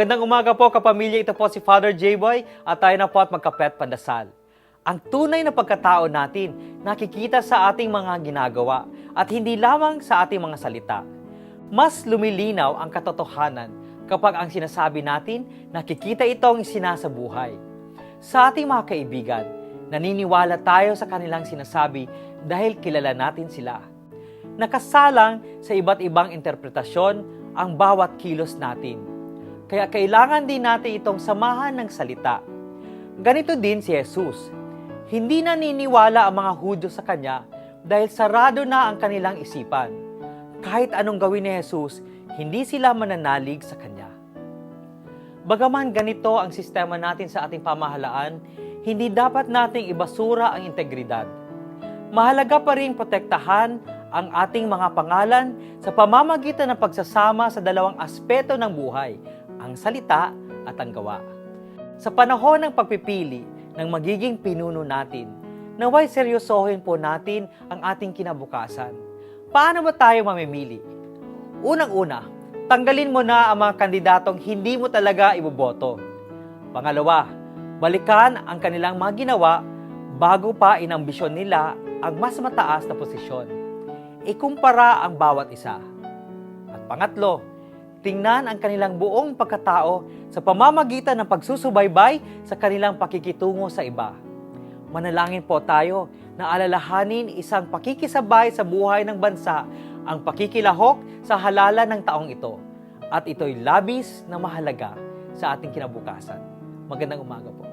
Magandang umaga po kapamilya, ito po si Father J-Boy at tayo na po at magkapet pandasal. Ang tunay na pagkatao natin nakikita sa ating mga ginagawa at hindi lamang sa ating mga salita. Mas lumilinaw ang katotohanan kapag ang sinasabi natin nakikita itong sinasabuhay. Sa ating mga kaibigan, naniniwala tayo sa kanilang sinasabi dahil kilala natin sila. Nakasalang sa iba't ibang interpretasyon ang bawat kilos natin. Kaya kailangan din natin itong samahan ng salita. Ganito din si Jesus. Hindi naniniwala ang mga Hudyo sa Kanya dahil sarado na ang kanilang isipan. Kahit anong gawin ni Jesus, hindi sila mananalig sa Kanya. Bagaman ganito ang sistema natin sa ating pamahalaan, hindi dapat nating ibasura ang integridad. Mahalaga pa rin protektahan ang ating mga pangalan sa pamamagitan ng pagsasama sa dalawang aspeto ng buhay, ang salita at ang gawa. Sa panahon ng pagpipili ng magiging pinuno natin, naway seryosohin po natin ang ating kinabukasan. Paano ba tayo mamimili? Unang-una, tanggalin mo na ang mga kandidatong hindi mo talaga iboboto. Pangalawa, balikan ang kanilang mga ginawa bago pa inambisyon nila ang mas mataas na posisyon. Ikumpara ang bawat isa. At pangatlo, tingnan ang kanilang buong pagkatao sa pamamagitan ng pagsusubaybay sa kanilang pakikitungo sa iba. Manalangin po tayo na alalahanin isang pakikisabay sa buhay ng bansa ang pakikilahok sa halalan ng taong ito. At ito'y labis na mahalaga sa ating kinabukasan. Magandang umaga po.